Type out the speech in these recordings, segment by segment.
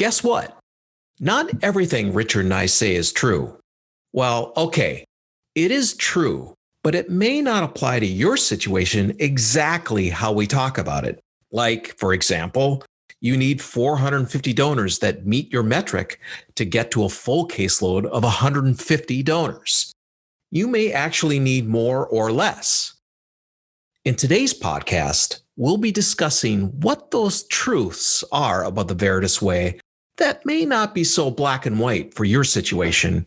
Guess what? Not everything Richard and I say is true. Well, okay, it is true, but it may not apply to your situation exactly how we talk about it. Like, for example, you need 450 donors that meet your metric to get to a full caseload of 150 donors. You may actually need more or less. In today's podcast, we'll be discussing what those truths are about the Veritus Way that may not be so black and white for your situation.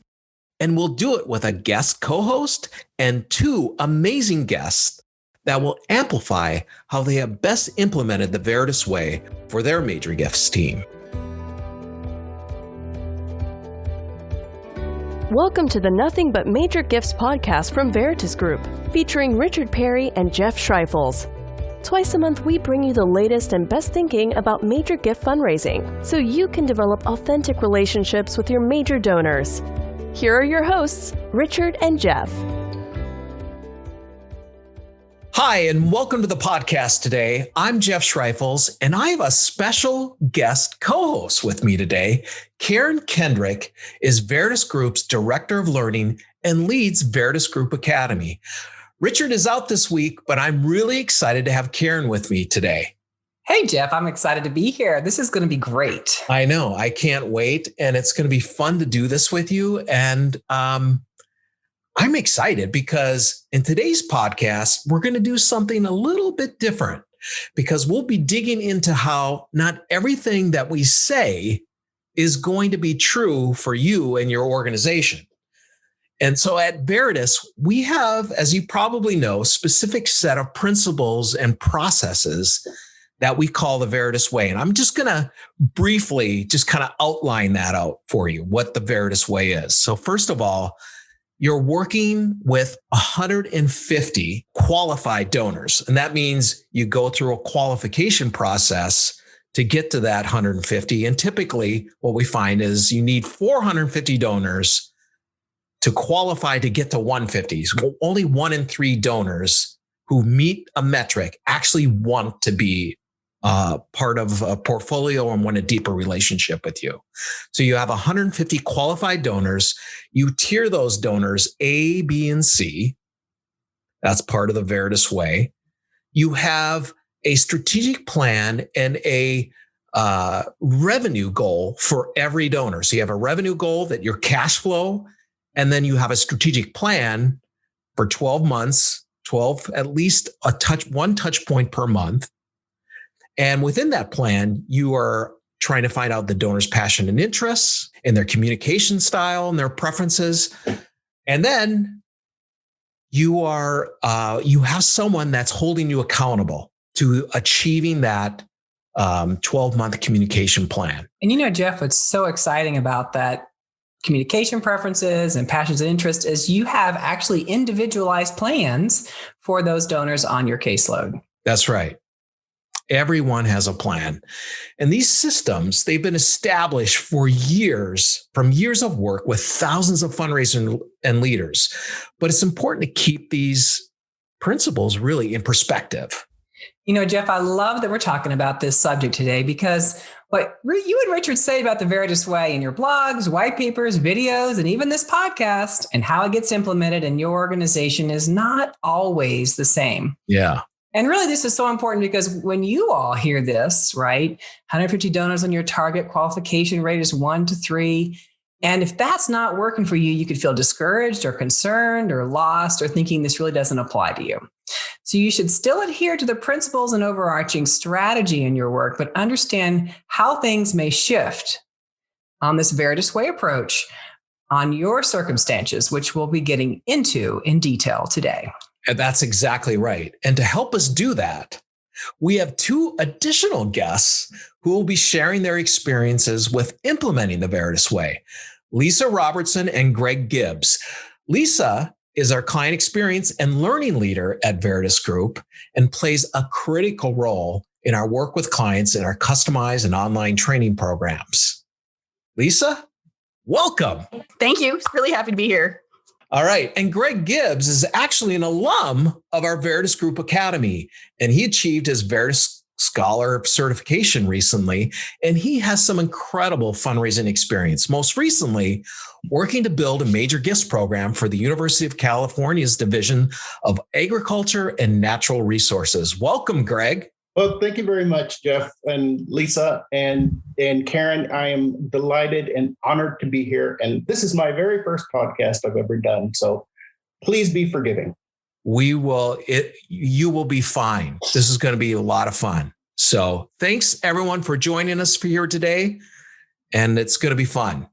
And we'll do it with a guest co-host and two amazing guests that will amplify how they have best implemented the Veritus Way for their Major Gifts team. Welcome to the Nothing But Major Gifts podcast from Veritus Group, featuring Richard Perry and Jeff Schreifels. Twice a month, we bring you the latest and best thinking about major gift fundraising, so you can develop authentic relationships with your major donors. Here are your hosts, Richard and Jeff. Hi, and welcome to the podcast today. I'm Jeff Schreifels, and I have a special guest co-host with me today. Kendrick is Veritus Group's Director of Learning and leads Veritus Group Academy. Richard is out this week, but I'm really excited to have Karen with me today. Hey, Jeff, I'm excited to be here. This is going to be great. I know. I can't wait. And it's going to be fun to do this with you. And I'm excited because in today's podcast, we're going to do something a little bit different because we'll be digging into how not everything that we say is going to be true for you and your organization. And so at Veritus, we have, as you probably know, a specific set of principles and processes that we call the Veritus Way. And I'm just going to briefly just kind of outline that out for you, what the Veritus Way is. So first of all, you're working with 150 qualified donors. And that means you go through a qualification process to get to that 150. And typically what we find is you need 450 donors to qualify to get to 150. So only 1 in 3 donors who meet a metric actually want to be part of a portfolio and want a deeper relationship with you. So you have 150 qualified donors. You tier those donors A, B, and C. That's part of the Veritus Way. You have a strategic plan and a revenue goal for every donor. So you have a revenue goal that your cash flow, and then you have a strategic plan for 12 months, at least one touch point per month. And within that plan, you are trying to find out the donor's passion and interests and their communication style and their preferences. And then you have someone that's holding you accountable to achieving that 12-month communication plan. And you know, Jeff, what's so exciting about that communication preferences and passions and interests is you have actually individualized plans for those donors on your caseload. That's right. Everyone has a plan. And these systems, they've been established for years, from years of work with thousands of fundraisers and leaders. But it's important to keep these principles really in perspective. You know, Jeff, I love that we're talking about this subject today because what you and Richard say about the Veritus Way in your blogs, white papers, videos, and even this podcast and how it gets implemented in your organization is not always the same. Yeah. And really, this is so important because when you all hear this, right, 150 donors on your target qualification rate is 1 to 3. And if that's not working for you, you could feel discouraged or concerned or lost or thinking this really doesn't apply to you. So you should still adhere to the principles and overarching strategy in your work, but understand how things may shift on this Veritus Way approach on your circumstances, which we'll be getting into in detail today. And that's exactly right. And to help us do that, we have 2 additional guests who will be sharing their experiences with implementing the Veritus Way, Lisa Robertson and Greg Gibbs. Lisa is our client experience and learning leader at Veritus Group and plays a critical role in our work with clients in our customized and online training programs. Lisa, welcome. Thank you. Really happy to be here. All right. And Greg Gibbs is actually an alum of our Veritus Group Academy, and he achieved his Veritus Scholar certification recently, and he has some incredible fundraising experience. Most recently, working to build a major gifts program for the University of California's Division of Agriculture and Natural Resources. Welcome, Greg. Well, thank you very much, Jeff and Lisa and Karen. I am delighted and honored to be here. And this is my very first podcast I've ever done. So please be forgiving. You will be fine. This is going to be a lot of fun. So thanks everyone for joining us for here today. And it's going to be fun.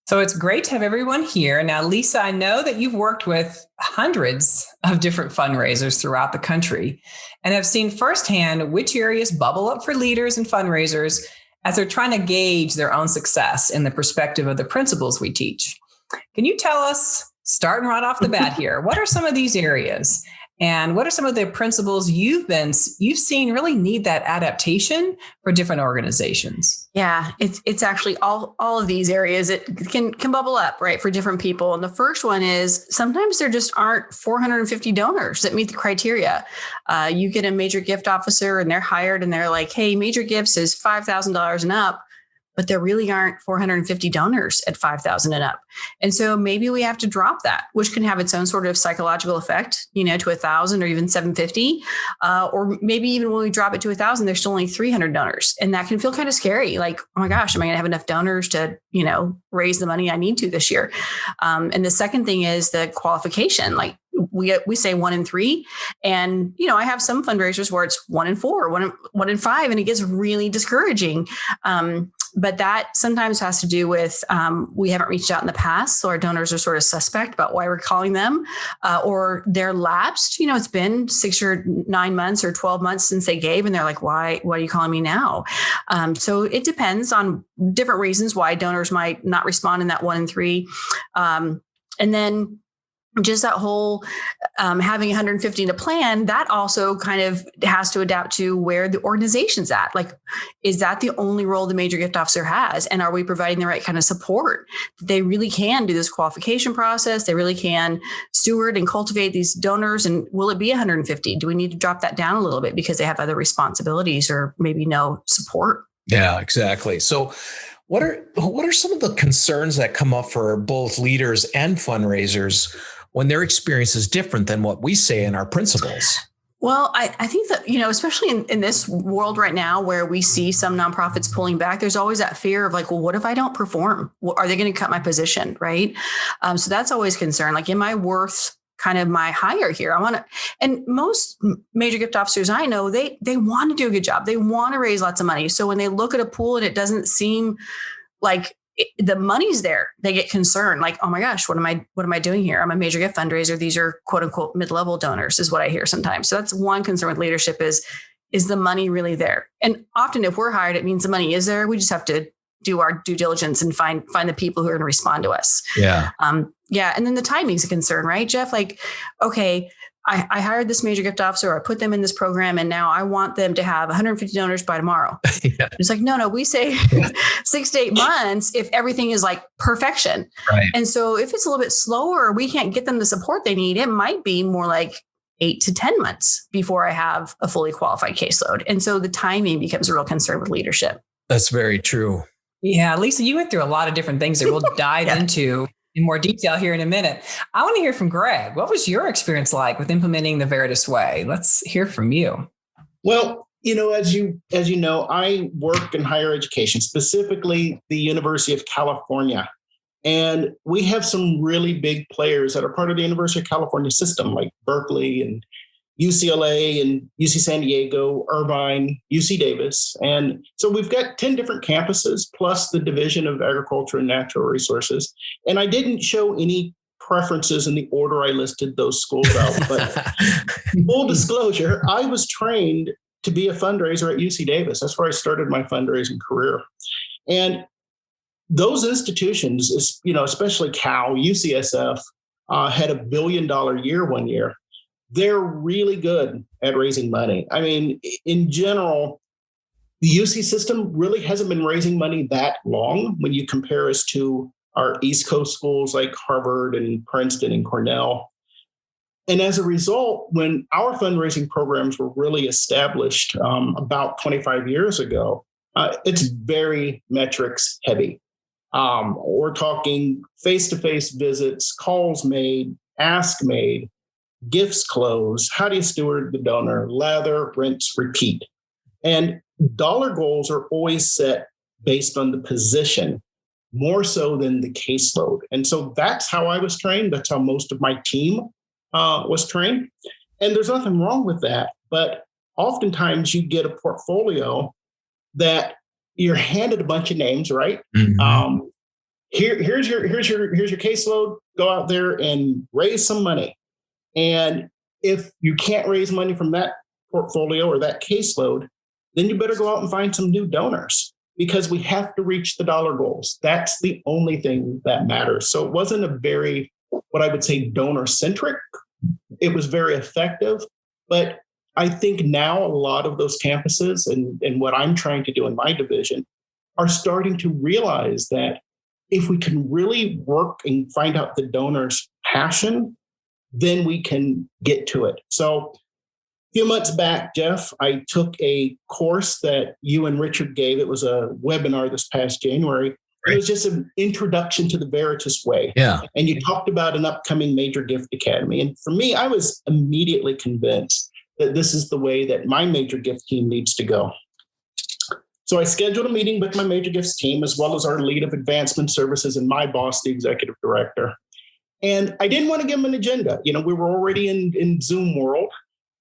So it's great to have everyone here. Now, Lisa, I know that you've worked with hundreds of different fundraisers throughout the country and have seen firsthand which areas bubble up for leaders and fundraisers as they're trying to gauge their own success in the perspective of the principles we teach. Can you tell us, starting right off the bat here, what are some of these areas? And what are some of the principles you've seen really need that adaptation for different organizations? Yeah, it's actually all of these areas. It can bubble up, right, for different people. And the first one is sometimes there just aren't 450 donors that meet the criteria. You get a major gift officer and they're hired and they're like, hey, major gifts is $5,000 and up. But there really aren't 450 donors at 5,000 and up. And so maybe we have to drop that, which can have its own sort of psychological effect, to 1,000 or even 750. Or maybe even when we drop it to 1,000, there's still only 300 donors. And that can feel kind of scary. Like, oh my gosh, am I going to have enough donors to, raise the money I need to this year? And the second thing is the qualification. Like, we say 1 in 3. And, I have some fundraisers where it's 1 in 4, 1 in 5, and it gets really discouraging. But that sometimes has to do with we haven't reached out in the past. So our donors are sort of suspect about why we're calling them, or they're lapsed. It's been 6 or 9 months or 12 months since they gave. And they're like, why are you calling me now? So it depends on different reasons why donors might not respond in that 1 in 3. And then just that whole having 150 in a plan, that also kind of has to adapt to where the organization's at. Like, is that the only role the major gift officer has? And are we providing the right kind of support? They really can do this qualification process. They really can steward and cultivate these donors. And will it be 150? Do we need to drop that down a little bit because they have other responsibilities or maybe no support? Yeah, exactly. So what are some of the concerns that come up for both leaders and fundraisers when their experience is different than what we say in our principles? Well, I think that, especially in this world right now where we see some nonprofits pulling back, there's always that fear of like, well, what if I don't perform? Are they going to cut my position? Right. So that's always concern. Like, am I worth kind of my hire here? And most major gift officers I know, they want to do a good job. They want to raise lots of money. So when they look at a pool and it doesn't seem like the money's there, they get concerned, like, oh my gosh, what am I doing here? I'm a major gift fundraiser. These are quote unquote mid-level donors is what I hear sometimes. So that's one concern with leadership is the money really there? And often if we're hired, it means the money is there. We just have to do our due diligence and find the people who are going to respond to us. Yeah. Yeah. And then the timing's a concern, right, Jeff? Like, okay, I hired this major gift officer, or I put them in this program, and now I want them to have 150 donors by tomorrow. Yeah. It's like, no, we say 6 to 8 months if everything is like perfection. Right. And so if it's a little bit slower, we can't get them the support they need. It might be more like 8 to 10 months before I have a fully qualified caseload. And so the timing becomes a real concern with leadership. That's very true. Yeah, Lisa, you went through a lot of different things that we'll dive into in more detail here in a minute. I want to hear from Greg. What was your experience like with implementing the Veritus Way? Let's hear from you. Well, as you know, I work in higher education, specifically the University of California. And we have some really big players that are part of the University of California system, like Berkeley and UCLA and UC San Diego, Irvine, UC Davis. And so we've got 10 different campuses, plus the Division of Agriculture and Natural Resources. And I didn't show any preferences in the order I listed those schools out. But full disclosure, I was trained to be a fundraiser at UC Davis. That's where I started my fundraising career. And those institutions, especially Cal, UCSF, had $1 billion year one year. They're really good at raising money. I mean, in general, the UC system really hasn't been raising money that long when you compare us to our East Coast schools like Harvard and Princeton and Cornell. And as a result, when our fundraising programs were really established about 25 years ago, it's very metrics heavy. We're talking face-to-face visits, calls made, ask made, gifts closed, how do you steward the donor, lather, rinse, repeat. And dollar goals are always set based on the position, more so than the caseload. And so that's how I was trained. That's how most of my team was trained. And there's nothing wrong with that. But oftentimes you get a portfolio that you're handed a bunch of names, right? Mm-hmm. Here's your caseload. Go out there and raise some money. And if you can't raise money from that portfolio or that caseload, then you better go out and find some new donors, because we have to reach the dollar goals. That's the only thing that matters. So it wasn't a very, what I would say, donor-centric. It was very effective. But I think now a lot of those campuses and what I'm trying to do in my division are starting to realize that if we can really work and find out the donor's passion, then we can get to it. So a few months back, Jeff, I took a course that you and Richard gave. It was a webinar this past January. Right. It was just an introduction to the Veritus Way. Yeah. And you talked about an upcoming Major Gift Academy. And for me, I was immediately convinced that this is the way that my Major Gift team needs to go. So I scheduled a meeting with my Major Gifts team, as well as our lead of advancement services and my boss, the executive director. And I didn't want to give them an agenda. We were already in Zoom world.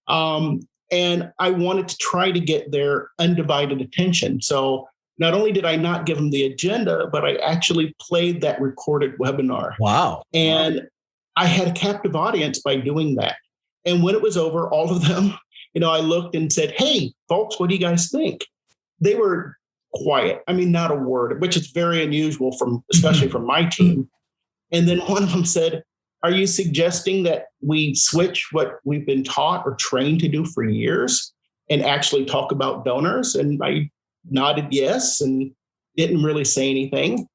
And I wanted to try to get their undivided attention. So not only did I not give them the agenda, but I actually played that recorded webinar. Wow. And I had a captive audience by doing that. And when it was over, all of them, I looked and said, "Hey, folks, what do you guys think?" They were quiet. I mean, not a word, which is very unusual especially from my team. And then one of them said, "Are you suggesting that we switch what we've been taught or trained to do for years and actually talk about donors?" And I nodded yes and didn't really say anything.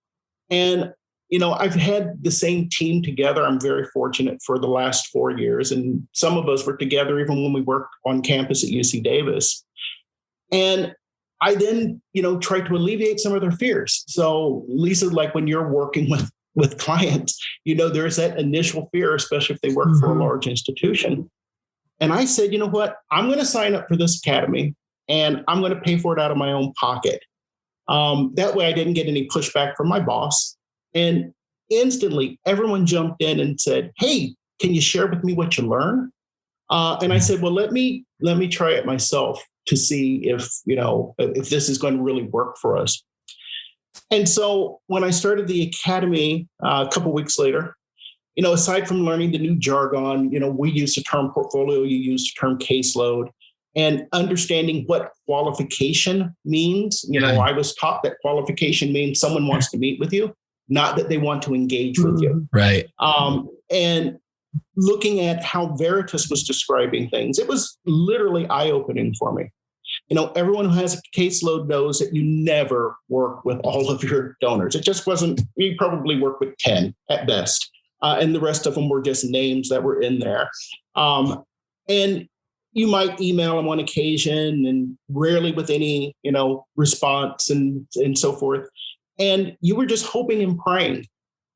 And, I've had the same team together. I'm very fortunate for the last 4 years. And some of us were together even when we worked on campus at UC Davis. And I then, tried to alleviate some of their fears. So Lisa, like when you're working with clients, there's that initial fear, especially if they work for a large institution. And I said, you know what, I'm going to sign up for this academy and I'm going to pay for it out of my own pocket. That way I didn't get any pushback from my boss. And instantly everyone jumped in and said, "Hey, can you share with me what you learned?" And I said, well, let me try it myself to see if this is going to really work for us. And so when I started the academy a couple of weeks later, aside from learning the new jargon, we use the term portfolio, you use the term caseload, and understanding what qualification means. I was taught that qualification means someone wants to meet with you, not that they want to engage with you. Right. And looking at how Veritus was describing things, it was literally eye-opening for me. Everyone who has a caseload knows that you never work with all of your donors. It just wasn't, you probably work with 10 at best. And the rest of them were just names that were in there. And you might email them on occasion and rarely with any, response and so forth. And you were just hoping and praying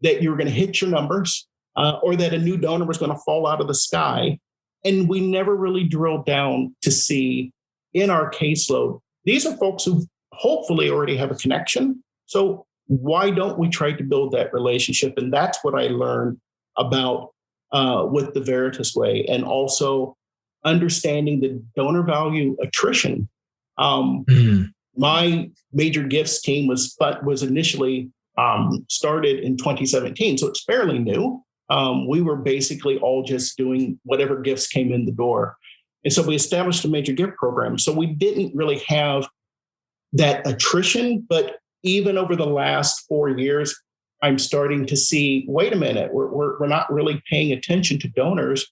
that you were going to hit your numbers or that a new donor was going to fall out of the sky. And we never really drilled down to see in our caseload, these are folks who hopefully already have a connection. So why don't we try to build that relationship? And that's what I learned about with the Veritus Way, and also understanding the donor value attrition. My Major Gifts team was initially started in 2017, so it's fairly new. We were basically all just doing whatever gifts came in the door. And so we established a major gift program. So we didn't really have that attrition, but even over the last 4 years, I'm starting to see, wait a minute, we're not really paying attention to donors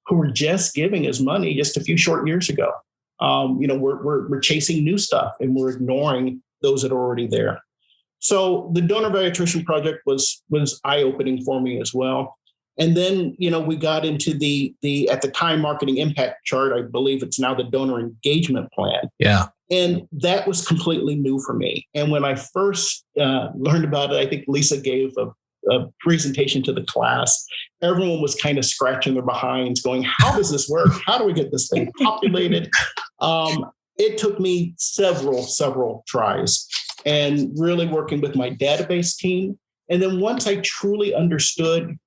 who were just giving us money just a few short years ago. We're chasing new stuff and we're ignoring those that are already there. So the Donor Value Attrition Project was eye-opening for me as well. And then, we got into the at the time marketing impact chart. I believe it's now the donor engagement plan. Yeah. And that was completely new for me. And when I first learned about it, I think Lisa gave a presentation to the class. Everyone was kind of scratching their behinds going, how does this work? How do we get this thing populated? It took me several tries and really working with my database team. And then once I truly understood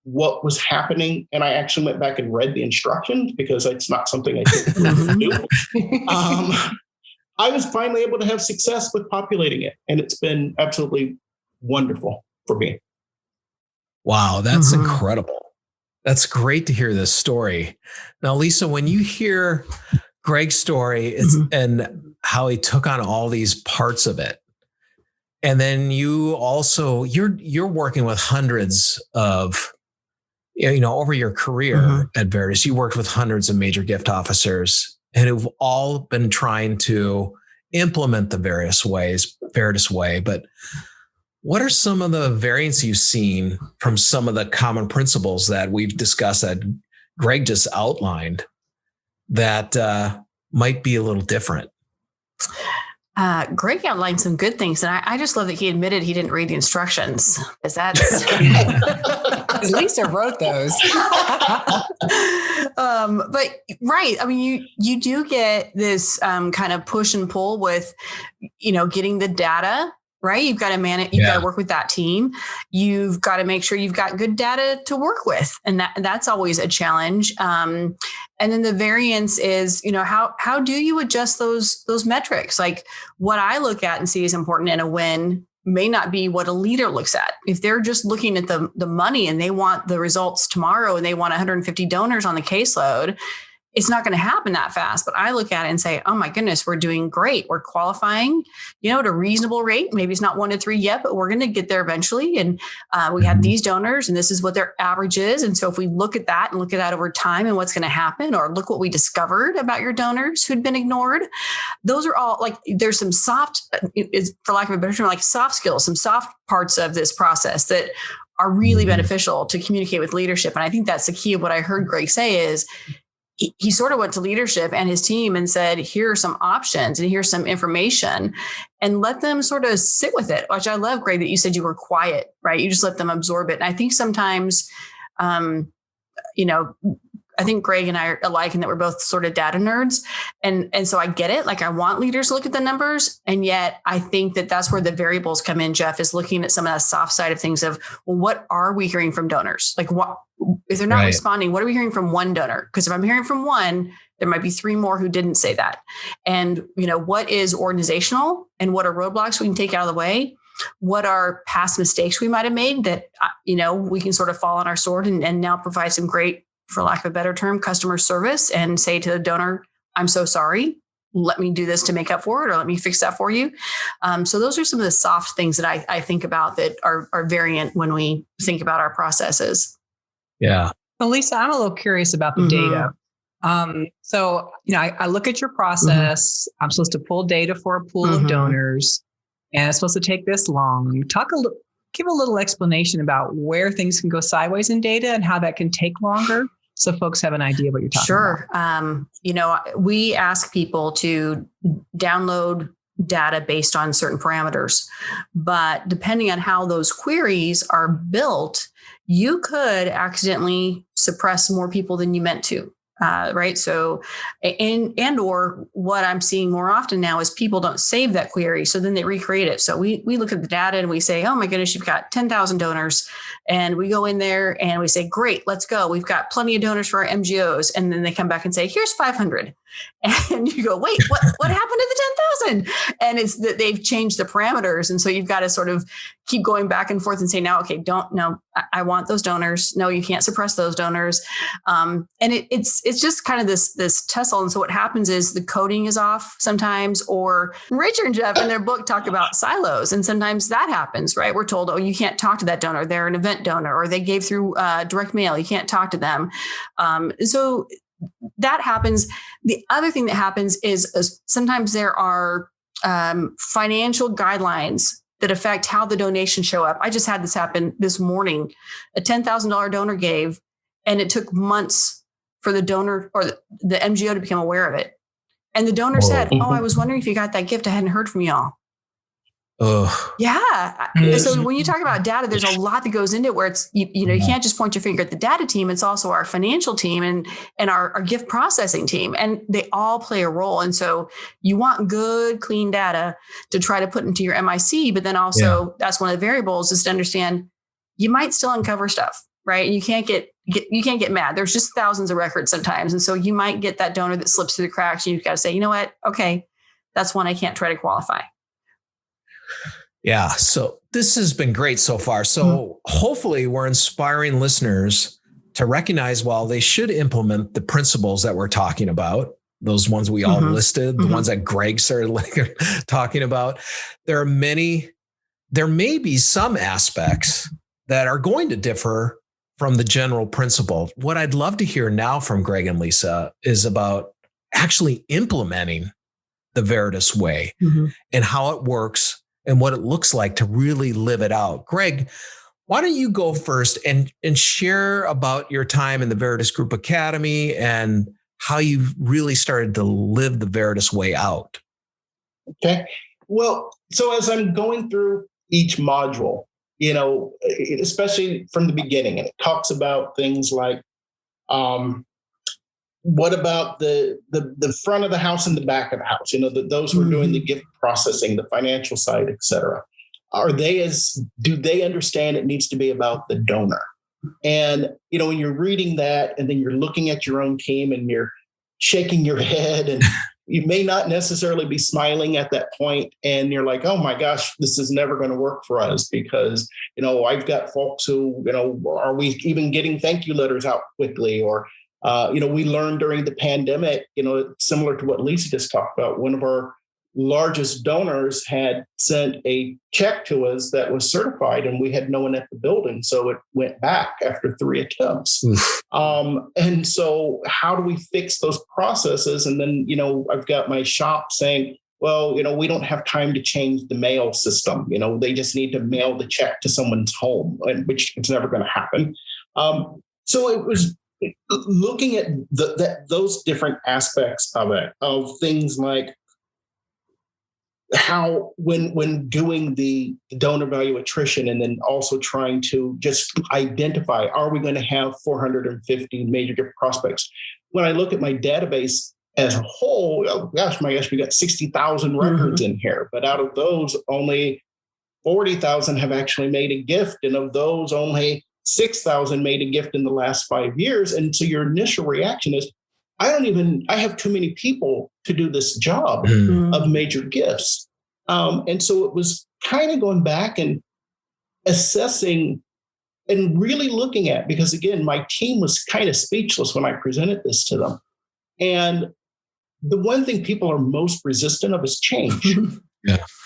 what was happening, and I actually went back and read the instructions because it's not something I typically do, I was finally able to have success with populating it. And it's been absolutely wonderful for me. Wow, that's incredible. That's great to hear this story. Now, Lisa, when you hear Greg's story and how he took on all these parts of it, and then you also, you're working with hundreds of, over your career at Veritus, you worked with hundreds of major gift officers and who've all been trying to implement the Veritus Way. But what are some of the variants you've seen from some of the common principles that we've discussed that Greg just outlined that might be a little different? Greg outlined some good things, and I just love that he admitted he didn't read the instructions. Because that's Lisa wrote those. But right, I mean, you do get this kind of push and pull with, getting the data. Right. You've got to manage, you've got to work with that team. You've got to make sure you've got good data to work with. And that's always a challenge. And then the variance is, how do you adjust those metrics? Like what I look at and see is important in a win may not be what a leader looks at. If they're just looking at the money and they want the results tomorrow and they want 150 donors on the caseload, it's not going to happen that fast. But I look at it and say, oh my goodness, we're doing great. We're qualifying, at a reasonable rate. Maybe it's not 1 to 3 yet, but we're going to get there eventually. And we have these donors and this is what their average is. And so if we look at that and look at that over time and what's going to happen, or look what we discovered about your donors who'd been ignored, those are all like, there's some soft, for lack of a better term, like soft skills, some soft parts of this process that are really beneficial to communicate with leadership. And I think that's the key of what I heard Greg say is, he sort of went to leadership and his team and said, here are some options and here's some information, and let them sort of sit with it, which I love, Greg, that you said you were quiet, right? You just let them absorb it. And I think sometimes, I think Greg and I are alike in that we're both sort of data nerds. And so I get it. Like I want leaders to look at the numbers. And yet I think that that's where the variables come in, Jeff, is looking at some of that soft side of things of, well, what are we hearing from donors? Like what, if they're not responding, what are we hearing from one donor? Because if I'm hearing from one, there might be 3 more who didn't say that. And, what is organizational and what are roadblocks we can take out of the way? What are past mistakes we might have made that, we can sort of fall on our sword and now provide some great, for lack of a better term, customer service and say to the donor, I'm so sorry. Let me do this to make up for it, or let me fix that for you. So those are some of the soft things that I think about that are variant when we think about our processes. Yeah. Well, Lisa, I'm a little curious about the data. So, I look at your process. I'm supposed to pull data for a pool of donors, and it's supposed to take this long. Give a little explanation about where things can go sideways in data and how that can take longer, so folks have an idea what you're talking about. Sure. We ask people to download data based on certain parameters, but depending on how those queries are built, you could accidentally suppress more people than you meant to. Right. So, or what I'm seeing more often now is people don't save that query. So then they recreate it. So we look at the data and we say, oh my goodness, you've got 10,000 donors. And we go in there and we say, great, let's go. We've got plenty of donors for our MGOs. And then they come back and say, here's 500. And you go, wait, what happened to the 10,000? And it's that they've changed the parameters. And so you've got to sort of keep going back and forth and say, now, okay, I want those donors. No, you can't suppress those donors. And it's just kind of this tussle. And so what happens is the coding is off sometimes, or Richard and Jeff in their book talk about silos. And sometimes that happens, right? We're told, oh, you can't talk to that donor. They're an event donor, or they gave through direct mail. You can't talk to them. So that happens. The other thing that happens is sometimes there are financial guidelines that affect how the donations show up. I just had this happen this morning. A $10,000 donor gave, and it took months for the donor or the MGO to become aware of it. And the donor said, "Oh, I was wondering if you got that gift. I hadn't heard from y'all." Yeah. So when you talk about data, there's a lot that goes into it where it's, you can't just point your finger at the data team. It's also our financial team and our gift processing team, and they all play a role. And so you want good, clean data to try to put into your MIC, but then also that's one of the variables is to understand you might still uncover stuff, right? You can't get mad. There's just thousands of records sometimes. And so you might get that donor that slips through the cracks, and you've got to say, you know what? Okay, that's one I can't try to qualify. Yeah. So this has been great so far. So hopefully we're inspiring listeners to recognize, well, they should implement the principles that we're talking about, those ones we all listed, the ones that Greg started talking about. There may be some aspects that are going to differ from the general principle. What I'd love to hear now from Greg and Lisa is about actually implementing the Veritus Way and how it works and what it looks like to really live it out. Greg, why don't you go first and share about your time in the Veritus Group Academy and how you really started to live the Veritus Way out? Okay. Well, so as I'm going through each module, especially from the beginning, and it talks about things like, what about the front of the house and the back of the house? Those who are doing the gift processing, the financial side, et cetera. Do they understand it needs to be about the donor? And, when you're reading that and then you're looking at your own team and you're shaking your head and you may not necessarily be smiling at that point, and you're like, oh my gosh, this is never going to work for us because, I've got folks who, are we even getting thank you letters out quickly? Or, we learned during the pandemic, similar to what Lisa just talked about, one of our largest donors had sent a check to us that was certified and we had no one at the building. So it went back after 3 attempts. And so how do we fix those processes? And then, I've got my shop saying, well, we don't have time to change the mail system. They just need to mail the check to someone's home, which it's never going to happen. So it was looking at those different aspects of it, of things like how when doing the donor value attrition and then also trying to just identify, are we going to have 450 major gift prospects? When I look at my database as a whole, oh gosh, we got 60,000 records in here, but out of those, only 40,000 have actually made a gift. And of those, only 6,000 made a gift in the last 5 years. And so your initial reaction is, I have too many people to do this job of major gifts. And so it was kind of going back and assessing and really looking at, because again, my team was kind of speechless when I presented this to them. And the one thing people are most resistant of is change.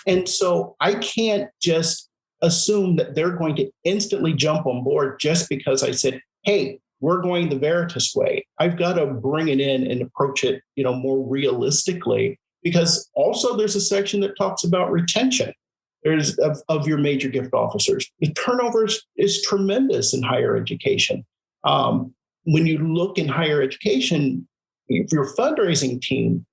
And so I can't just assume that they're going to instantly jump on board just because I said, hey, we're going the Veritus Way. I've got to bring it in and approach it, more realistically, because also there's a section that talks about retention. There's of your major gift officers. The turnover is tremendous in higher education. When you look in higher education, your fundraising team,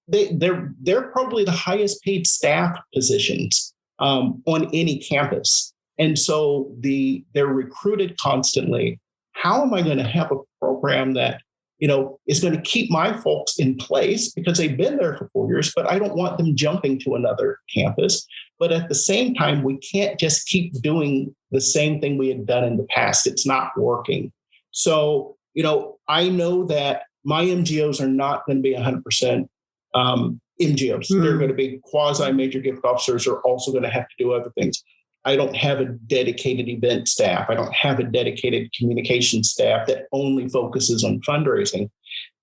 they're probably the highest paid staff positions on any campus. And so they're recruited constantly. How am I going to have a program that, is going to keep my folks in place because they've been there for 4 years, but I don't want them jumping to another campus. But at the same time, we can't just keep doing the same thing we had done in the past. It's not working. So, I know that my MGOs are not going to be 100% MGOs. They're going to be quasi major gift officers are also going to have to do other things. I don't have a dedicated event staff. I don't have a dedicated communication staff that only focuses on fundraising.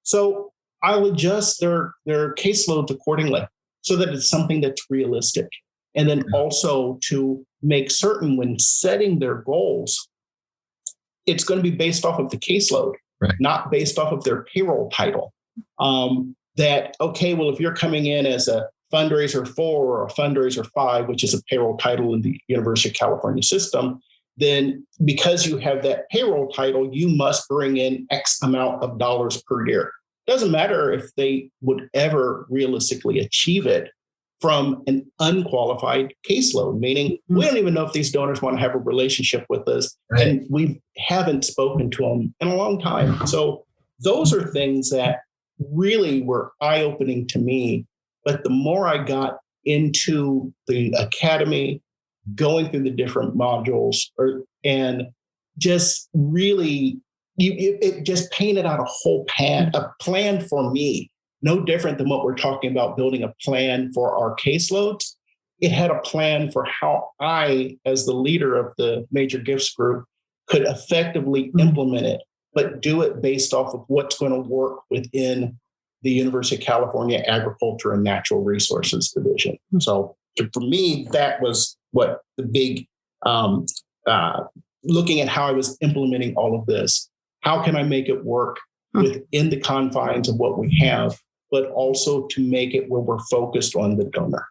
So I'll adjust their caseloads accordingly so that it's something that's realistic. And then also to make certain when setting their goals, it's going to be based off of the caseload, not based off of their payroll title. That, okay, well, if you're coming in as a fundraiser 4 or a fundraiser 5, which is a payroll title in the University of California system, then because you have that payroll title, you must bring in X amount of dollars per year. Doesn't matter if they would ever realistically achieve it from an unqualified caseload, meaning we don't even know if these donors want to have a relationship with us, right, and we haven't spoken to them in a long time. So those are things that really were eye-opening to me. But the more I got into the academy, going through the different modules, and just really, it just painted out a whole a plan for me. No different than what we're talking about, building a plan for our caseloads. It had a plan for how I, as the leader of the major gifts group, could effectively implement it, but do it based off of what's going to work within the University of California Agriculture and Natural Resources Division. So for me, that was what the big, looking at how I was implementing all of this. How can I make it work within the confines of what we have, but also to make it where we're focused on the donor?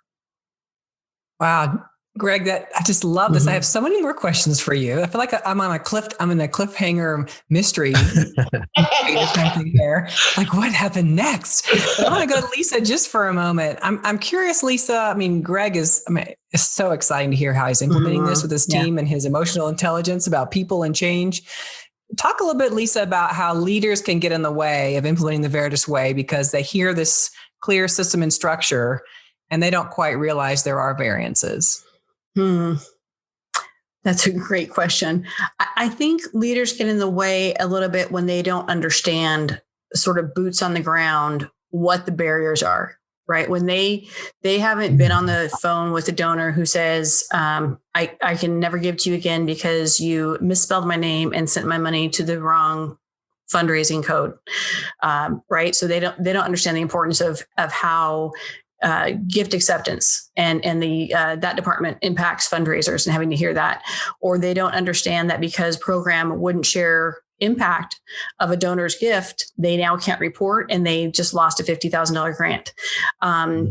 Wow. Greg, I just love this. I have so many more questions for you. I feel like I'm in a cliffhanger mystery here. Like, what happened next? But I want to go to Lisa just for a moment. I'm curious, Lisa. I mean, Greg it's so exciting to hear how he's implementing this with his team and his emotional intelligence about people and change. Talk a little bit, Lisa, about how leaders can get in the way of implementing the Veritus Way because they hear this clear system and structure and they don't quite realize there are variances. That's a great question. I think leaders get in the way a little bit when they don't understand sort of boots on the ground, what the barriers are, right? When they haven't been on the phone with a donor who says, I can never give to you again because you misspelled my name and sent my money to the wrong fundraising code, right? So they don't understand the importance of how gift acceptance and the that department impacts fundraisers and having to hear that, or they don't understand that because program wouldn't share impact of a donor's gift, they now can't report and they just lost a $50,000 grant.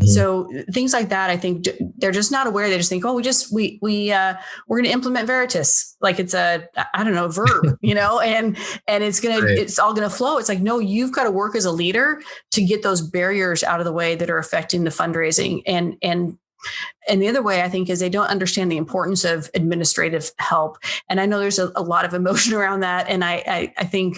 So things like that, I think they're just not aware. They just think, oh, we're going to implement Veritus. Like it's a verb, and it's all going to flow. It's like, no, you've got to work as a leader to get those barriers out of the way that are affecting the fundraising. And the other way, I think, is they don't understand the importance of administrative help. And I know there's a lot of emotion around that. And I think,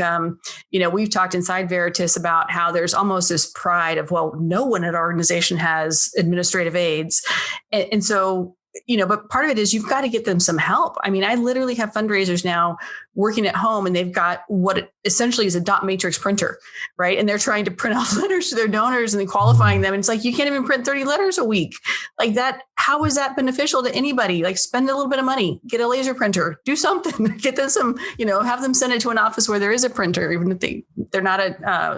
we've talked inside Veritus about how there's almost this pride of, well, no one at our organization has administrative aides. And so, but part of it is you've got to get them some help. I mean, I literally have fundraisers now working at home and they've got what essentially is a dot matrix printer, right? And they're trying to print off letters to their donors and then qualifying them. And it's like, you can't even print 30 letters a week like that. How is that beneficial to anybody? Like spend a little bit of money, get a laser printer, do something, get them some, have them send it to an office where there is a printer, even if they're not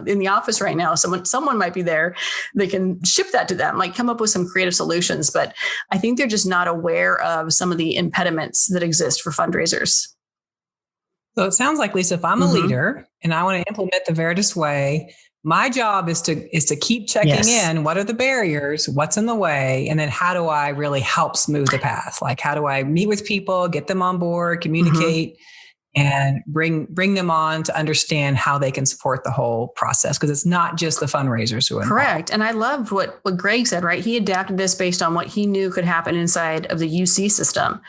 in the office right now. Someone might be there. They can ship that to them, like come up with some creative solutions. But I think they're just not aware of some of the impediments that exist for fundraisers. So it sounds like, Lisa, if I'm a leader and I want to implement the Veritus Way, my job is to keep checking in. What are the barriers? What's in the way? And then how do I really help smooth the path? Like, how do I meet with people, get them on board, communicate, and bring them on to understand how they can support the whole process? Because it's not just the fundraisers who are involved. Correct. And I loved what Greg said, right? He adapted this based on what he knew could happen inside of the UC system.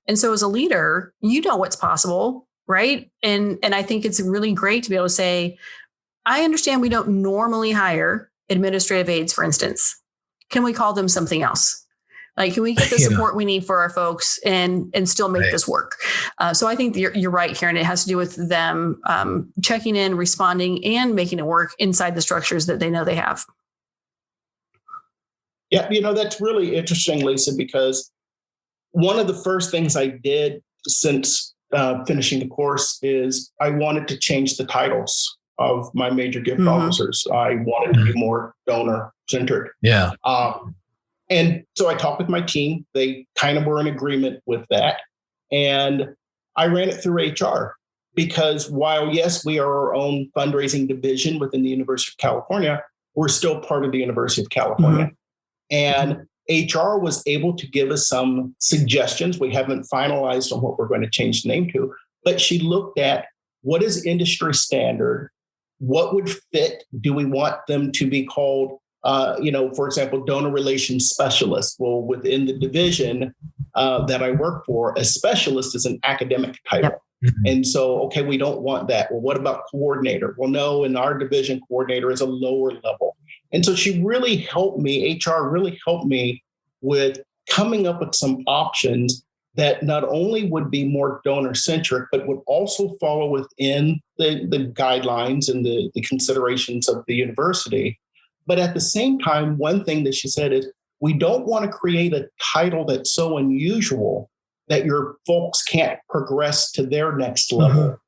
And so as a leader, you know what's possible, right? And I think it's really great to be able to say, I understand we don't normally hire administrative aides, for instance. Can we call them something else? Like, can we get the support we need for our folks and still make this work? So I think you're right, Karen. It has to do with them checking in, responding, and making it work inside the structures that they know they have. Yeah, that's really interesting, Lisa, because one of the first things I did since finishing the course is I wanted to change the titles of my major gift officers. I wanted to be more donor centered. Yeah. And so I talked with my team. They kind of were in agreement with that. And I ran it through HR because while, yes, we are our own fundraising division within the University of California, we're still part of the University of California. And HR was able to give us some suggestions. We haven't finalized on what we're going to change the name to, but she looked at what is industry standard, what would fit. Do we want them to be called, for example, donor relations specialist? Well, within the division that I work for, a specialist is an academic title. Yep. And so, okay, we don't want that. Well, what about coordinator? Well, no, in our division, coordinator is a lower level. And so she really helped me, HR really helped me with coming up with some options that not only would be more donor-centric, but would also follow within the guidelines and the considerations of the university. But at the same time, one thing that she said is, we don't want to create a title that's so unusual that your folks can't progress to their next level.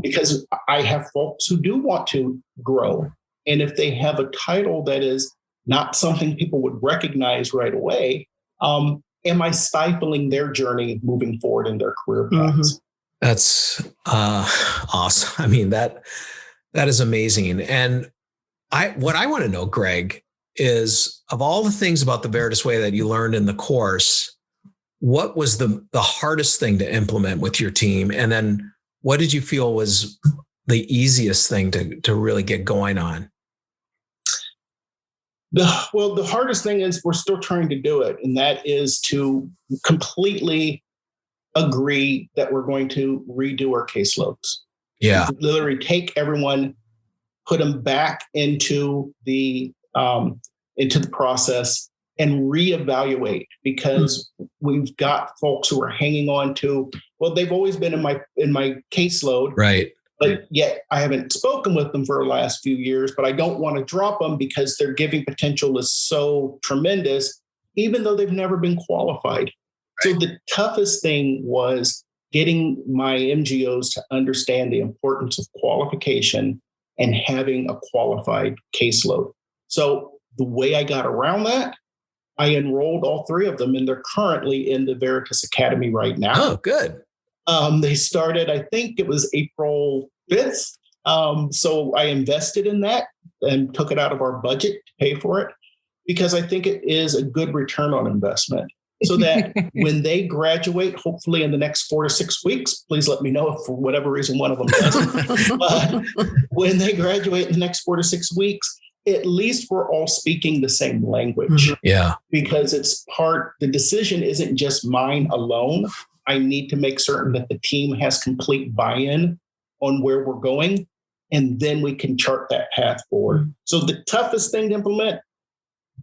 Because I have folks who do want to grow. And if they have a title that is not something people would recognize right away, am I stifling their journey moving forward in their career paths? That's awesome. I mean, that is amazing. And what I want to know, Greg, is of all the things about the Veritus Way that you learned in the course, what was the hardest thing to implement with your team? And then what did you feel was the easiest thing to really get going on? The hardest thing is we're still trying to do it. And that is to completely agree that we're going to redo our caseloads. Yeah. Literally take everyone, put them back into the process and reevaluate, because we've got folks who are hanging on to, well, they've always been in my caseload. Right. But yet I haven't spoken with them for the last few years, but I don't want to drop them because their giving potential is so tremendous, even though they've never been qualified. Right. So the toughest thing was getting my MGOs to understand the importance of qualification and having a qualified caseload. So the way I got around that, I enrolled all three of them, and they're currently in the Veritus Academy right now. Oh, good. They started, I think it was April 5th. So I invested in that and took it out of our budget to pay for it, because I think it is a good return on investment. So that when they graduate, hopefully in the next 4 to 6 weeks, please let me know if for whatever reason one of them doesn't. But when they graduate in the next 4 to 6 weeks, at least we're all speaking the same language. Yeah. Because the decision isn't just mine alone. I need to make certain that the team has complete buy-in on where we're going, and then we can chart that path forward. So the toughest thing to implement,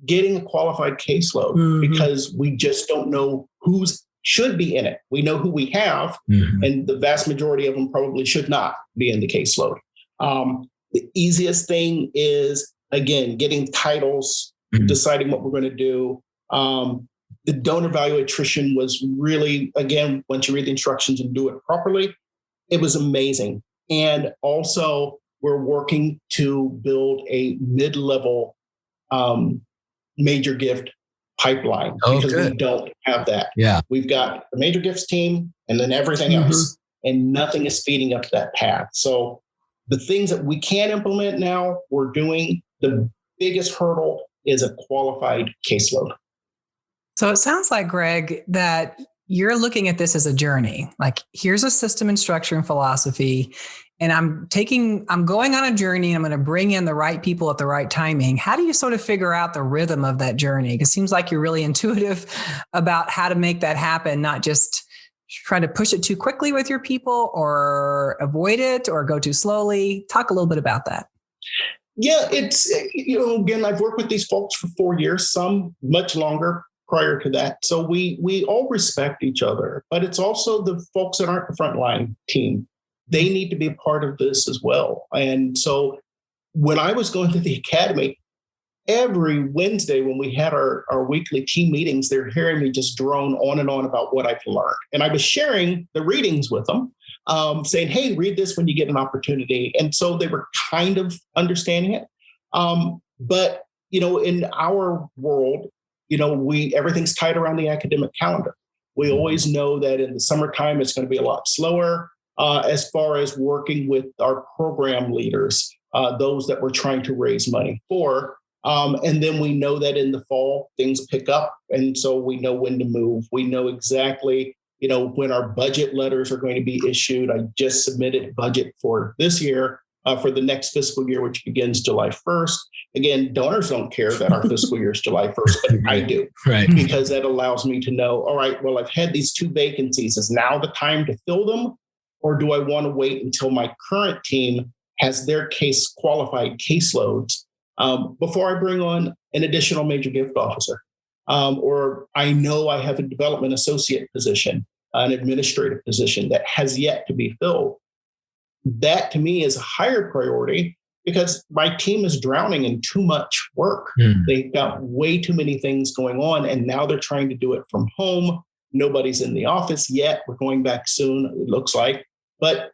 getting a qualified caseload, because we just don't know who should be in it. We know who we have, and the vast majority of them probably should not be in the caseload. The easiest thing is, again, getting titles, deciding what we're going to do. The donor value attrition was really, again, once you read the instructions and do it properly, it was amazing. And also, we're working to build a mid-level major gift pipeline, because we don't have that. Yeah. We've got the major gifts team and then everything else, and nothing is feeding up that path. So the things that we can implement now, we're doing. The biggest hurdle is a qualified caseload. So it sounds like, Greg, that you're looking at this as a journey. Like, here's a system and structure and philosophy, and I'm going on a journey, and I'm going to bring in the right people at the right timing. How do you sort of figure out the rhythm of that journey? Because it seems like you're really intuitive about how to make that happen, not just try to push it too quickly with your people or avoid it or go too slowly. Talk a little bit about that. Yeah, it's, again, I've worked with these folks for 4 years, some much longer prior to that. So we all respect each other, but it's also the folks that aren't the frontline team. They need to be a part of this as well. And so when I was going to the academy, every Wednesday when we had our weekly team meetings, they're hearing me just drone on and on about what I've learned. And I was sharing the readings with them, saying, hey, read this when you get an opportunity. And so they were kind of understanding it. But, in our world, everything's tied around the academic calendar. We always know that in the summertime, it's going to be a lot slower as far as working with our program leaders, those that we're trying to raise money for. And then we know that in the fall, things pick up. And so we know when to move. We know exactly, when our budget letters are going to be issued. I just submitted budget for this year, for the next fiscal year, which begins July 1st. Again, donors don't care that our fiscal year is July 1st, but I do. Right. Because that allows me to know, all right, well, I've had these 2 vacancies. Is now the time to fill them? Or do I want to wait until my current team has their qualified caseloads before I bring on an additional major gift officer? Or I know I have a development associate position, an administrative position that has yet to be filled. That to me is a higher priority because my team is drowning in too much work. They've got way too many things going on, and now they're trying to do it from home. Nobody's in the office yet. We're going back soon, it looks like. But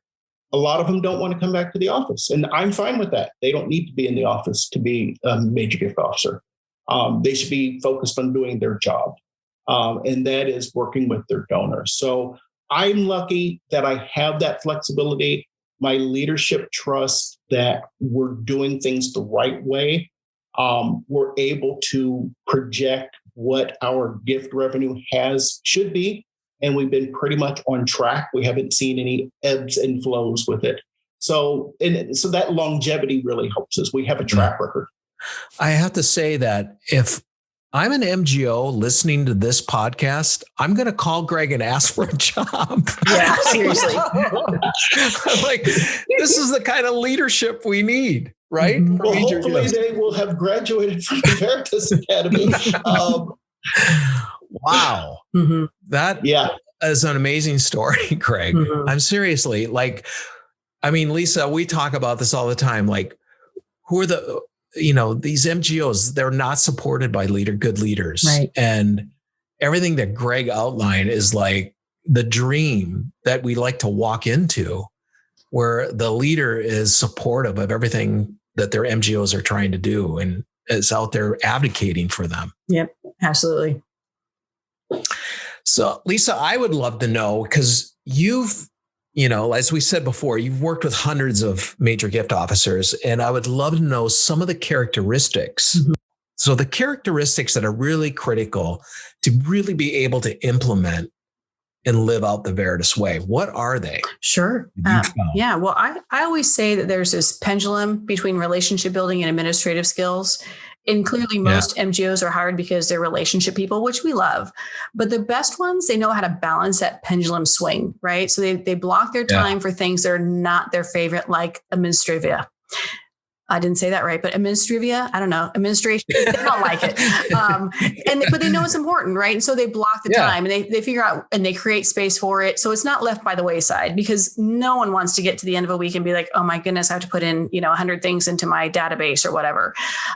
a lot of them don't want to come back to the office, and I'm fine with that. They don't need to be in the office to be a major gift officer. They should be focused on doing their job, and that is working with their donors. So I'm lucky that I have that flexibility. My leadership trusts that we're doing things the right way. We're able to project what our gift revenue should be, and we've been pretty much on track. We haven't seen any ebbs and flows with it. So that longevity really helps us. We have a track record. I have to say that if I'm an MGO listening to this podcast, I'm going to call Greg and ask for a job. Yeah, seriously. I'm like, this is the kind of leadership we need, right? Well, hopefully they will have graduated from the Veritus Academy. Wow. That is an amazing story, Greg. I'm seriously Lisa, we talk about this all the time. Like, who are these MGOs, they're not supported by good leaders. Right. And everything that Greg outlined is like the dream that we like to walk into, where the leader is supportive of everything that their MGOs are trying to do and is out there advocating for them. Yep, absolutely. So, Lisa, I would love to know, because you've, as we said before, you've worked with hundreds of major gift officers, and I would love to know some of the characteristics. So the characteristics that are really critical to really be able to implement and live out the Veritus Way. What are they? Sure. Yeah. Well, I always say that there's this pendulum between relationship building and administrative skills. And clearly most MGOs are hired because they're relationship people, which we love. But the best ones, they know how to balance that pendulum swing, right? So they block their time for things that are not their favorite, like administrivia. I didn't say that right, but administrivia, I don't know, administration, they don't like it. But they know it's important, right? And so they block the time and they figure out and they create space for it. So it's not left by the wayside, because no one wants to get to the end of a week and be like, oh my goodness, I have to put in, 100 things into my database or whatever.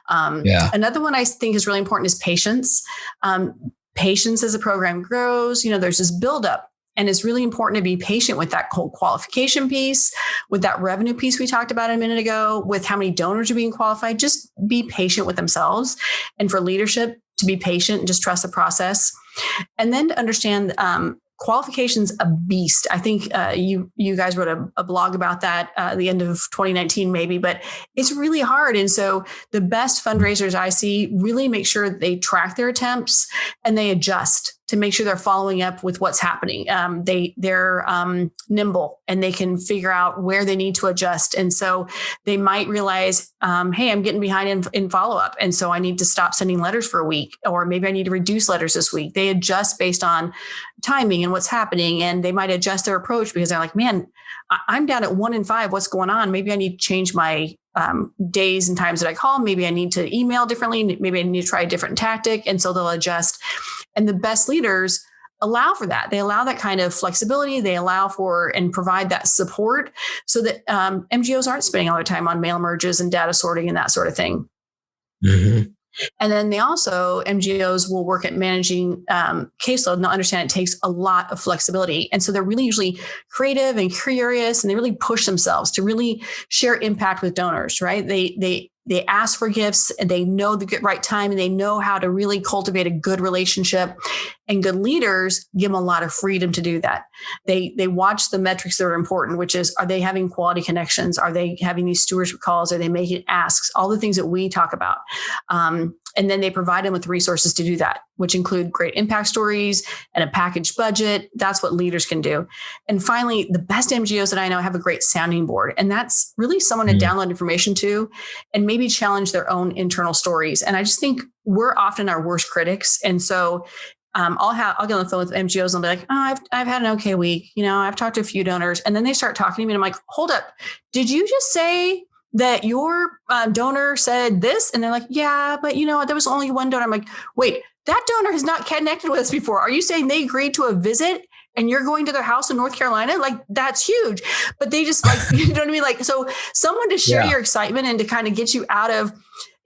Another one I think is really important is patience. Patience as a program grows, there's this buildup. And it's really important to be patient with that whole qualification piece, with that revenue piece we talked about a minute ago, with how many donors are being qualified. Just be patient with themselves. And for leadership to be patient and just trust the process. And then to understand qualification's a beast. I think you guys wrote a blog about that at the end of 2019, maybe, but it's really hard. And so the best fundraisers I see really make sure they track their attempts and they adjust to make sure they're following up with what's happening. They're nimble and they can figure out where they need to adjust. And so they might realize, hey, I'm getting behind in follow-up. And so I need to stop sending letters for a week, or maybe I need to reduce letters this week. They adjust based on timing and what's happening. And they might adjust their approach because they're like, man, I'm down at 1 in 5. What's going on? Maybe I need to change my days and times that I call. Maybe I need to email differently. Maybe I need to try a different tactic. And so they'll adjust. And the best leaders allow for that. They allow that kind of flexibility. They allow for and provide that support so that MGOs aren't spending all their time on mail merges and data sorting and that sort of thing. Mm-hmm. And then MGOs will work at managing caseload, and they'll understand it takes a lot of flexibility. And so they're really usually creative and curious, and they really push themselves to really share impact with donors, right? They ask for gifts, and they know the right time, and they know how to really cultivate a good relationship. And good leaders give them a lot of freedom to do that. They watch the metrics that are important, which is, are they having quality connections? Are they having these stewardship calls? Are they making asks? All the things that we talk about. And then they provide them with resources to do that, which include great impact stories and a packaged budget. That's what leaders can do. And finally, the best MGOs that I know have a great sounding board. And that's really someone to download information to and maybe challenge their own internal stories. And I just think we're often our worst critics. And so I'll get on the phone with MGOs and I'll be like, oh, I've had an okay week. I've talked to a few donors. And then they start talking to me and I'm like, hold up. Did you just say that your donor said this? And they're like, yeah, but there was only one donor. I'm like, wait, that donor has not connected with us before. Are you saying they agreed to a visit and you're going to their house in North Carolina? Like, that's huge. But they just you know what I mean? Like, so someone to share your excitement and to kind of get you out of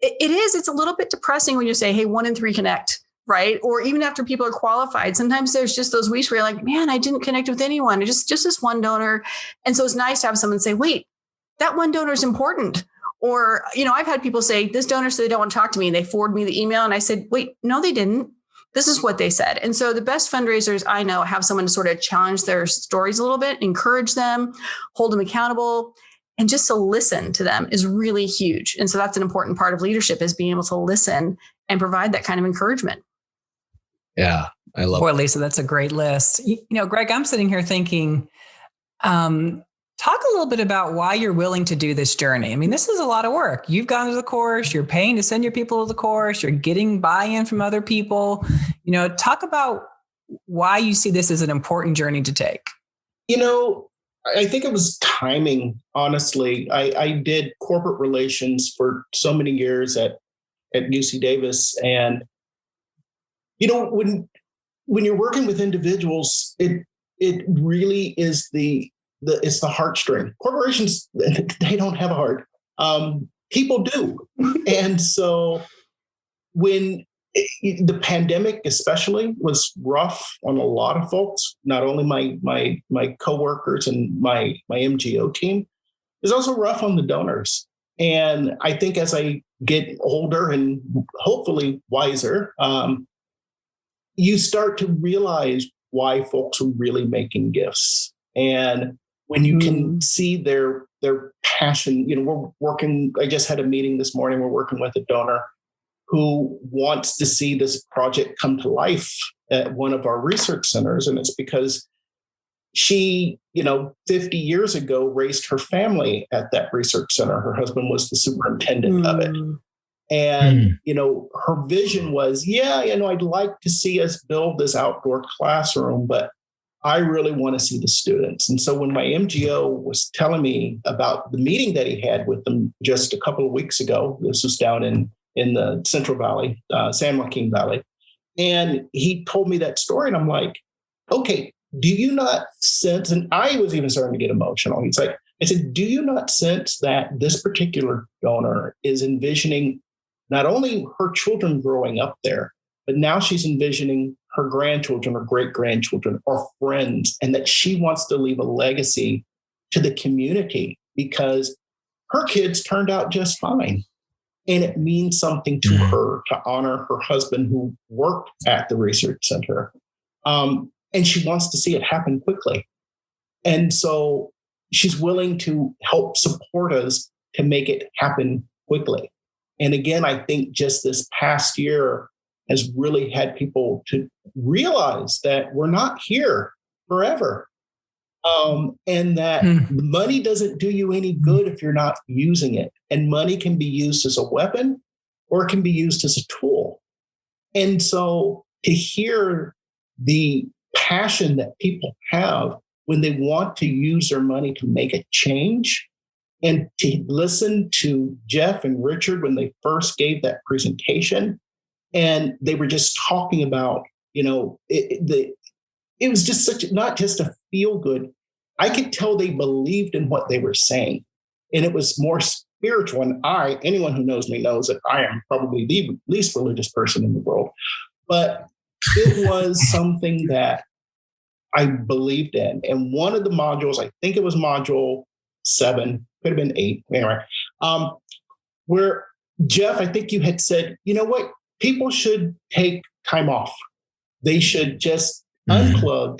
it's a little bit depressing when you say, hey, 1 in 3 connect. Right. Or even after people are qualified, sometimes there's just those weeks where you're like, man, I didn't connect with anyone. It's just this one donor. And so it's nice to have someone say, wait, that one donor is important. Or, I've had people say, this donor said they don't want to talk to me. And they forward me the email. And I said, wait, no, they didn't. This is what they said. And so the best fundraisers I know have someone to sort of challenge their stories a little bit, encourage them, hold them accountable. And just to listen to them is really huge. And so that's an important part of leadership, is being able to listen and provide that kind of encouragement. Yeah, I love it. Boy, Lisa, that's a great list. Greg, I'm sitting here thinking, talk a little bit about why you're willing to do this journey. I mean, this is a lot of work. You've gone to the course, you're paying to send your people to the course, you're getting buy-in from other people. Talk about why you see this as an important journey to take. I think it was timing, honestly. I did corporate relations for so many years at UC Davis. And when you're working with individuals, it really is it's the heartstring. Corporations, they don't have a heart. People do. And so when the pandemic especially was rough on a lot of folks, not only my coworkers and my MGO team, it was also rough on the donors. And I think as I get older and hopefully wiser, you start to realize why folks are really making gifts. And when you can see their passion, we're working, I just had a meeting this morning, we're working with a donor who wants to see this project come to life at one of our research centers. And it's because she, 50 years ago raised her family at that research center. Her husband was the superintendent of it. And, her vision was, I'd like to see us build this outdoor classroom, but I really want to see the students. And so when my MGO was telling me about the meeting that he had with them just a couple of weeks ago, this was down in the Central Valley, San Joaquin Valley, and he told me that story, and I'm like, okay, do you not sense, and I was even starting to get emotional. He's like, I said, do you not sense that this particular donor is envisioning not only her children growing up there, but now she's envisioning her grandchildren or great-grandchildren or friends, and that she wants to leave a legacy to the community because her kids turned out just fine. And it means something to her to honor her husband who worked at the research center. And she wants to see it happen quickly. And so she's willing to help support us to make it happen quickly. And again, I think just this past year has really had people to realize that we're not here forever. And that money doesn't do you any good if you're not using it. And money can be used as a weapon or it can be used as a tool. And so to hear the passion that people have when they want to use their money to make a change, and to listen to Jeff and Richard when they first gave that presentation, and they were just talking about, it was just not just a feel good. I could tell they believed in what they were saying, and it was more spiritual. And anyone who knows me knows that I am probably the least religious person in the world, but it was something that I believed in. And one of the modules, I think it was module 7, could have been 8, anyway, where Jeff, I think you had said, you know what, people should take time off. They should just unplug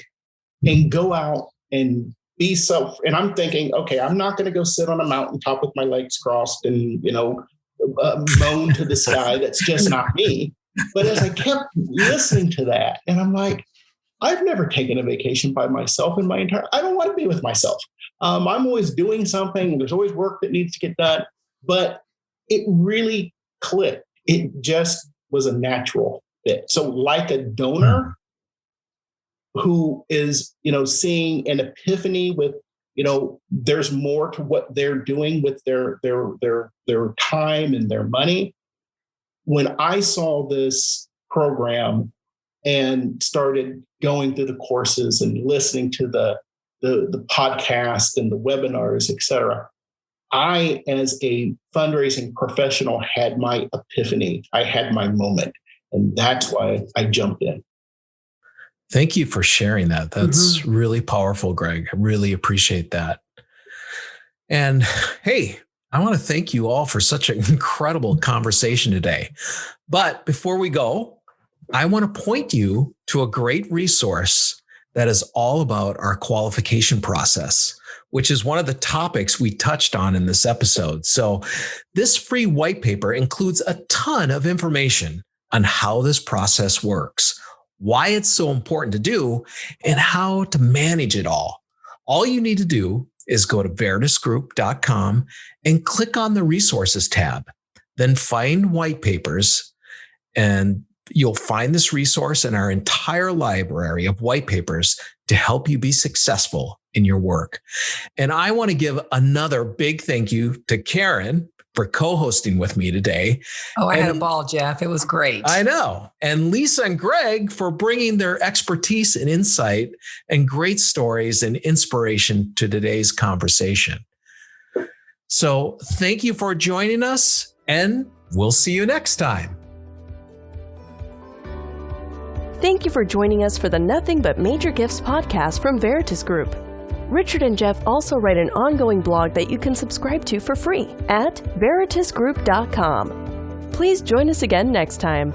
and go out and be self. And I'm thinking, okay, I'm not going to go sit on a mountaintop with my legs crossed and, moan to the sky. That's just not me. But as I kept listening to that, and I'm like, I've never taken a vacation by myself in my entire, I don't want to be with myself. I'm always doing something. There's always work that needs to get done, but it really clicked. It just was a natural fit. So like a donor who is, seeing an epiphany with, there's more to what they're doing with their time and their money. When I saw this program and started going through the courses and listening to the podcast and the webinars, et cetera, I, as a fundraising professional, had my epiphany. I had my moment. And that's why I jumped in. Thank you for sharing that. That's really powerful, Greg. I really appreciate that. And hey, I want to thank you all for such an incredible conversation today. But before we go, I want to point you to a great resource that is all about our qualification process, which is one of the topics we touched on in this episode. So this free white paper includes a ton of information on how this process works, why it's so important to do, and how to manage it all. All you need to do is go to veritusgroup.com and click on the resources tab, then find white papers, and you'll find this resource in our entire library of white papers to help you be successful in your work. And I want to give another big thank you to Karen for co-hosting with me today. Oh, I had a ball, Jeff. It was great. I know. And Lisa and Greg for bringing their expertise and insight and great stories and inspiration to today's conversation. So thank you for joining us, and we'll see you next time. Thank you for joining us for the Nothing But Major Gifts podcast from Veritus Group. Richard and Jeff also write an ongoing blog that you can subscribe to for free at veritusgroup.com. Please join us again next time.